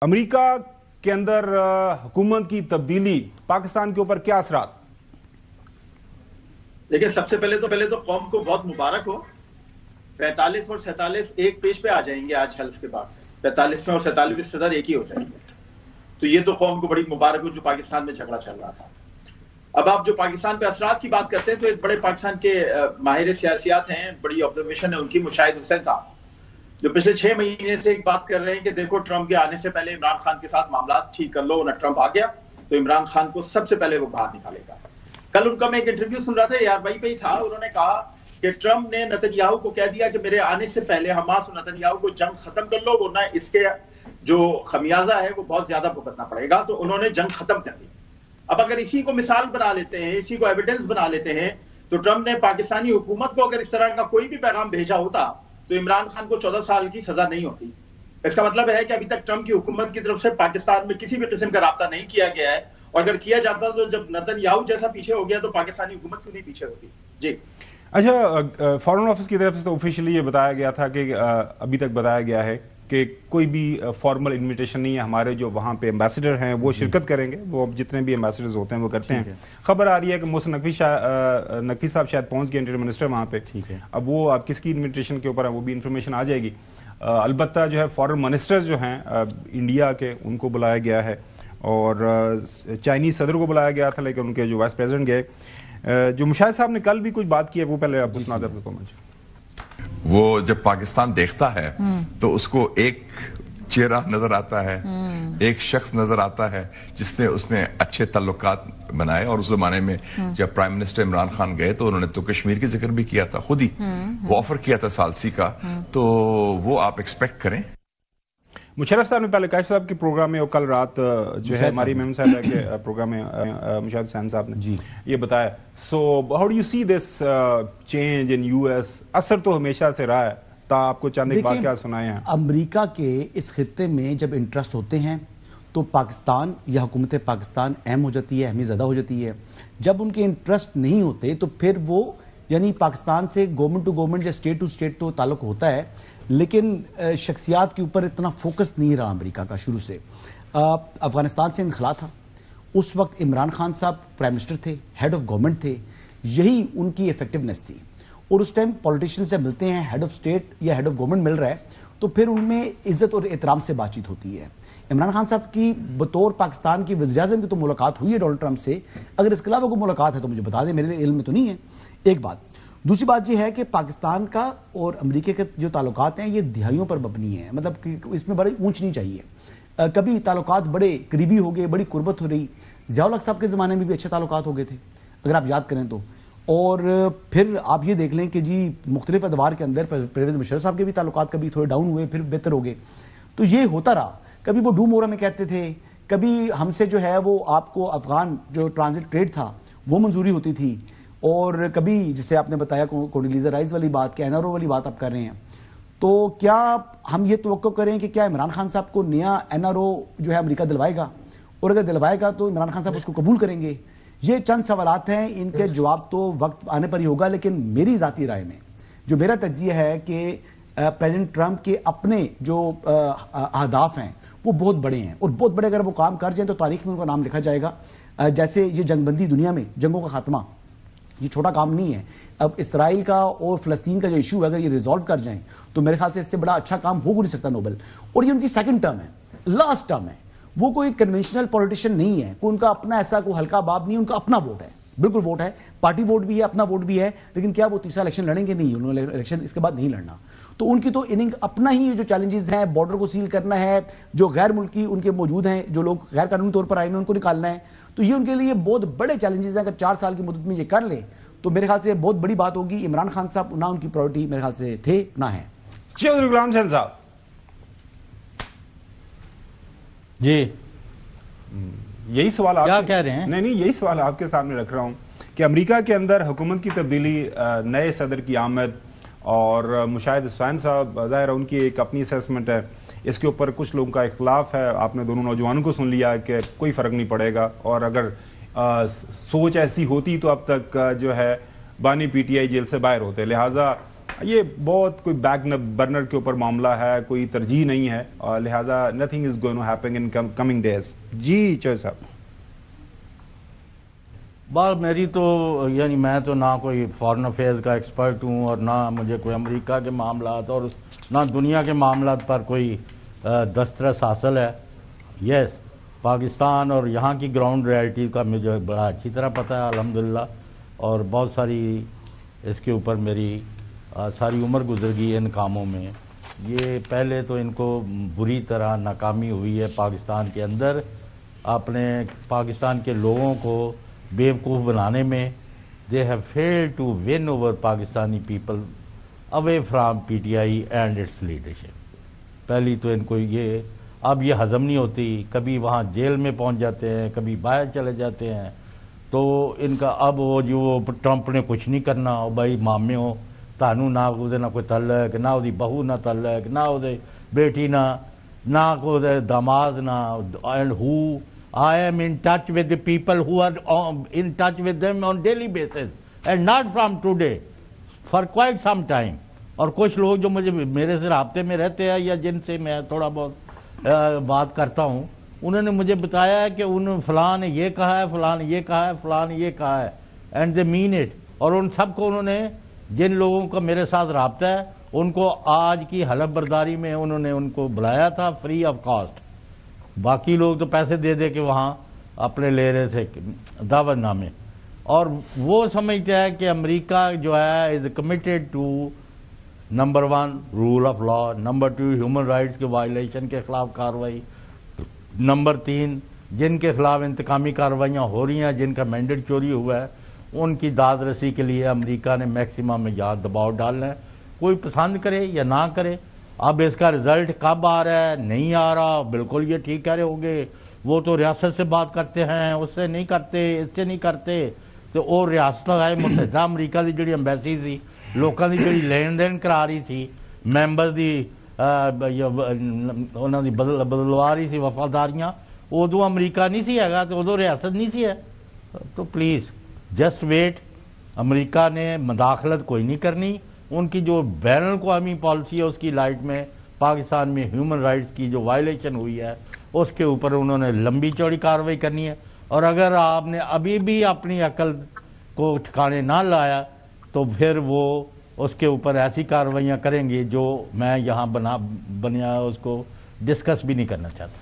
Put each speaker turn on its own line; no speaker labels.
امریکہ کے اندر حکومت کی تبدیلی پاکستان کے اوپر کیا اثرات؟
دیکھیں، سب سے پہلے تو قوم کو بہت مبارک ہو. 45 اور 47 ایک پیج پہ آ جائیں گے آج حلف کے بعد. 45 میں اور 47 صدر ایک ہی ہو جائیں گے. تو یہ تو قوم کو بڑی مبارک ہو جو پاکستان میں جھگڑا چل رہا تھا. اب آپ جو پاکستان پہ اثرات کی بات کرتے ہیں تو ایک بڑے پاکستان کے ماہر سیاسیات ہیں، بڑی آبزرویشن ہے ان کی، مشاہد حسین صاحب، جو پچھلے 6 مہینے سے ایک بات کر رہے ہیں کہ دیکھو ٹرمپ کے آنے سے پہلے عمران خان کے ساتھ معاملات ٹھیک کر لو، نہ ٹرمپ آ گیا تو عمران خان کو سب سے پہلے وہ باہر نکالے گا. کل ان کا میں ایک انٹرویو سن رہا تھا، یار بھائی پہ ہی تھا، انہوں نے کہا کہ ٹرمپ نے نتنیاہو کو کہہ دیا کہ میرے آنے سے پہلے حماس اور نتنیاہو کو جنگ ختم کر لو، ورنہ اس کے جو خمیازہ ہے وہ بہت زیادہ بھگتنا پڑے گا. تو انہوں نے جنگ ختم کر دی. اب اگر اسی کو مثال بنا لیتے ہیں، اسی کو ایویڈنس بنا لیتے ہیں، تو ٹرمپ نے پاکستانی حکومت کو اگر اس طرح کا کوئی بھی پیغام بھیجا ہوتا تو عمران خان کو 14 سال کی سزا نہیں ہوتی. اس کا مطلب ہے کہ ابھی تک ٹرمپ کی حکومت کی طرف سے پاکستان میں کسی بھی قسم کا رابطہ نہیں کیا گیا ہے، اور اگر کیا جاتا تو جب نتنیاہو جیسا پیچھے ہو گیا تو پاکستانی حکومت کیوں نہیں پیچھے ہوتی. جی
اچھا، فارن آفس کی طرف سے تو آفیشلی یہ بتایا گیا تھا کہ ابھی تک بتایا گیا ہے کہ کوئی بھی فارمل انویٹیشن نہیں ہے. ہمارے جو وہاں پہ ایمبیسڈر ہیں وہ شرکت کریں گے، وہ جتنے بھی ایمبیسڈرز ہوتے ہیں وہ کرتے ہیں. خبر آ رہی ہے کہ محسن نقوی صاحب شاید پہنچ گئے انٹیریئر منسٹر وہاں پہ. اب وہ آپ کس کی انویٹیشن کے اوپر ہے وہ بھی انفارمیشن آ جائے گی. البتہ جو ہے فارن منسٹرز جو ہیں انڈیا کے، ان کو بلایا گیا ہے، اور چائنیز صدر کو بلایا گیا تھا لیکن ان کے جو وائس پریزیڈنٹ گئے. جو مشاہد صاحب نے کل بھی کچھ بات کی ہے وہ پہلے آپ کو سنا دیں.
وہ جب پاکستان دیکھتا ہے تو اس کو ایک چہرہ نظر آتا ہے، ایک شخص نظر آتا ہے جس نے اس نے اچھے تعلقات بنائے. اور اس زمانے میں جب پرائم منسٹر عمران خان گئے تو انہوں نے تو کشمیر کی ذکر بھی کیا تھا، خود ہی وہ آفر کیا تھا ثالثی کا. تو وہ آپ ایکسپیکٹ کریں.
مشرف صاحب نے پہلے کاشف صاحب کے پروگرام میں، اور کل رات جو ہے ہماری میم صاحب کے پروگرام میں مشاہد حسین صاحب نے یہ بتایا. So how do you see this change in U S? اثر تو ہمیشہ سے رہا ہے، تا آپ کو چند ایک واقعات سنائے ہیں.
امریکہ کے اس خطے میں جب انٹرسٹ ہوتے ہیں تو پاکستان یا حکومت پاکستان اہم ہو جاتی ہے، اہمیت زیادہ ہو جاتی ہے. جب ان کے انٹرسٹ نہیں ہوتے تو پھر وہ یعنی پاکستان سے گورنمنٹ ٹو گورنمنٹ یا اسٹیٹ ٹو اسٹیٹ تو تعلق ہوتا ہے، لیکن شخصیات کے اوپر اتنا فوکس نہیں رہا امریکہ کا شروع سے. افغانستان سے انخلا تھا، اس وقت عمران خان صاحب پرائم منسٹر تھے، ہیڈ آف گورنمنٹ تھے، یہی ان کی ایفیکٹونیس تھی. اور اس ٹائم پولیٹیشینز جب ملتے ہیں، ہیڈ آف اسٹیٹ یا ہیڈ آف گورنمنٹ مل رہا ہے، تو پھر ان میں عزت اور احترام سے بات چیت ہوتی ہے. عمران خان صاحب کی بطور پاکستان کی وزیر اعظم کی تو ملاقات ہوئی ہے ڈونلڈ ٹرمپ سے. اگر اس کے علاوہ کوئی ملاقات ہے تو مجھے بتا دیں، میرے علم میں تو نہیں ہے. ایک بات. دوسری بات یہ ہے کہ پاکستان کا اور امریکہ کے جو تعلقات ہیں یہ دہائیوں پر مبنی ہیں، مطلب کہ اس میں بڑی اونچ نہیں چاہیے. کبھی تعلقات بڑے قریبی ہو گئے، بڑی قربت ہو رہی. ضیاء الحق صاحب کے زمانے میں بھی اچھے تعلقات ہو گئے تھے اگر آپ یاد کریں تو. اور پھر آپ یہ دیکھ لیں کہ جی مختلف ادوار کے اندر پرویز مشرف صاحب کے بھی تعلقات کبھی تھوڑے ڈاؤن ہوئے، پھر بہتر ہو گئے. تو یہ ہوتا رہا. کبھی وہ ڈو مورا میں کہتے تھے، کبھی ہم سے جو ہے وہ آپ کو افغان جو ٹرانزٹ ٹریڈ تھا وہ منظوری ہوتی تھی، اور کبھی جسے آپ نے بتایا کونڈیلیزا رائس والی بات، کہ این آر او والی بات آپ کر رہے ہیں. تو کیا ہم یہ توقع کریں کہ کیا عمران خان صاحب کو نیا این آر او جو ہے امریکہ دلوائے گا؟ اور اگر دلوائے گا تو عمران خان صاحب اس کو قبول کریں گے؟ یہ چند سوالات ہیں، ان کے جواب تو وقت آنے پر ہی ہوگا. لیکن میری ذاتی رائے میں جو میرا تجزیہ ہے کہ پریزیڈنٹ ٹرمپ کے اپنے جو اہداف ہیں وہ بہت بڑے ہیں، اور بہت بڑے اگر وہ کام کر جائیں تو تاریخ میں ان کا نام لکھا جائے گا. جیسے یہ جنگ بندی دنیا میں، جنگوں کا خاتمہ، یہ چھوٹا کام نہیں ہے. اب اسرائیل کا اور فلسطین کا جو ایشو ہے اگر یہ ریزالو کر جائیں تو میرے خیال سے اس سے بڑا اچھا کام ہو نہیں سکتا نوبل. اور یہ ان کی سیکنڈ ٹرم ہے، لاسٹ ٹرم ہے. وہ کوئی کنونشنل پولیٹیشین نہیں ہے، کوئی ان کا اپنا ایسا کوئی ہلکا باب نہیں. ان کا اپنا ووٹ ہے، بالکل ووٹ ہے، پارٹی ووٹ بھی ہے، اپنا ووٹ بھی ہے. لیکن کیا وہ تیسرا الیکشن لڑیں گے؟ نہیں، انہوں نے الیکشن اس کے بعد نہیں لڑنا. تو ان کی تو اننگ اپنا ہی جو چیلنجز ہیں، بارڈر کو سیل کرنا ہے، جو غیر ملکی ان کے موجود ہیں، جو لوگ غیر قانونی طور پر آئے ہیں ان کو نکالنا ہے. تو یہ ان کے لیے بہت بڑے چیلنجز ہیں. اگر 4 سال کی مدت میں یہ کر لیں تو میرے خیال سے بہت بڑی بات ہوگی. عمران خان صاحب نہ ان کی پرائورٹی میرے خیال سے تھے نہ ہیں.
چودھری غلام حسین صاحب
جی
یہی سوال آپ
کیا کہہ رہے ہیں؟
نہیں، یہی سوال آپ کے سامنے رکھ رہا ہوں کہ امریکہ کے اندر حکومت کی تبدیلی، نئے صدر کی آمد، اور مشاہد حسین صاحب ظاہر ان کی ایک اپنی اسیسمنٹ ہے، اس کے اوپر کچھ لوگوں کا اختلاف ہے. آپ نے دونوں نوجوانوں کو سن لیا کہ کوئی فرق نہیں پڑے گا، اور اگر سوچ ایسی ہوتی تو اب تک جو ہے بانی پی ٹی آئی جیل سے باہر ہوتے. لہٰذا یہ بہت کوئی بیک برنر کے اوپر معاملہ ہے, کوئی ترجیح نہیں ہے, اور لہٰذا nothing is going to happen in coming days. جی چوہے صاحب.
بات میری تو یعنی میں تو نہ کوئی فارن افیئرز کا ایکسپرٹ ہوں اور نہ مجھے کوئی امریکہ کے معاملات اور نہ دنیا کے معاملات پر کوئی دسترس حاصل ہے. یس, پاکستان اور یہاں کی گراؤنڈ ریالٹی کا مجھے بڑا اچھی طرح پتہ ہے الحمدللہ, اور بہت ساری اس کے اوپر میری ساری عمر گزر گئی ہے ان کاموں میں. یہ پہلے تو ان کو بری طرح ناکامی ہوئی ہے پاکستان کے اندر, اپنے پاکستان کے لوگوں کو بیوقوف بنانے میں. They have failed to win over Pakistani people away from P T I and its leadership. پہلی تو ان کو یہ اب یہ ہضم نہیں ہوتی, کبھی وہاں جیل میں پہنچ جاتے ہیں, کبھی باہر چلے جاتے ہیں, تو ان کا اب وہ جو ٹرمپ نے کچھ نہیں کرنا, بھائی مامے ہو تانوں نہ کوئی تعلق, نہ وہ بہو نہ تعلق, نہ وہ بیٹی نہ کوئی داماد نہ. And who I am in touch with the people who are in touch with them on daily basis and not from today, for quite some time. اور کچھ لوگ جو مجھے میرے سے رابطے میں رہتے ہیں یا جن سے میں تھوڑا بہت بات کرتا ہوں, انہوں نے مجھے بتایا ہے کہ فلاں نے یہ کہا ہے, فلاں نے یہ کہا ہے, فلاں نے یہ کہا ہے, اینڈ دے مین اٹ. اور ان سب کو انہوں نے, جن لوگوں کا میرے ساتھ رابطہ ہے, ان کو آج کی حلف برداری میں انہوں نے ان کو بلایا تھا فری آف کاسٹ. باقی لوگ تو پیسے دے دے کے وہاں اپنے لے رہے تھے دعوت نامے. اور وہ سمجھتے ہیں کہ امریکہ جو ہے is committed to number 1 rule of law, number 2 human rights کے وائلیشن کے خلاف کارروائی, نمبر 3 جن کے خلاف انتقامی کارروائیاں ہو رہی ہیں, جن کا مینڈیٹ چوری ہوا ہے, ان کی داد رسی کے لیے امریکہ نے میکسیمم میں یہاں دباؤ ڈالنا ہے, کوئی پسند کرے یا نہ کرے. اب اس کا رزلٹ کب آ رہا ہے, نہیں آ رہا, بالکل یہ ٹھیک کہہ رہے ہوگے, وہ تو ریاست سے بات کرتے ہیں, اس سے نہیں کرتے, اس سے نہیں کرتے. تو وہ ریاست متحدہ امریکہ کی جڑی ایمبیسی سی, لوگوں کی جڑی لین دین کرا رہی تھی, ممبر دی انہوں دی بدلوا رہی سی وفاداریاں, ادو امریکہ نہیں سی ہے, تو ادو ریاست نہیں سی ہے. تو پلیز جسٹ ویٹ, امریکہ نے مداخلت کوئی نہیں کرنی. ان کی جو بین الاقوامی پالیسی ہے اس کی لائٹ میں پاکستان میں ہیومن رائٹس کی جو وائلیشن ہوئی ہے اس کے اوپر انہوں نے لمبی چوڑی کارروائی کرنی ہے. اور اگر آپ نے ابھی بھی اپنی عقل کو ٹھکانے نہ لایا تو پھر وہ اس کے اوپر ایسی کارروائیاں کریں گے جو میں یہاں بنا اس کو ڈسکس بھی نہیں کرنا چاہتا.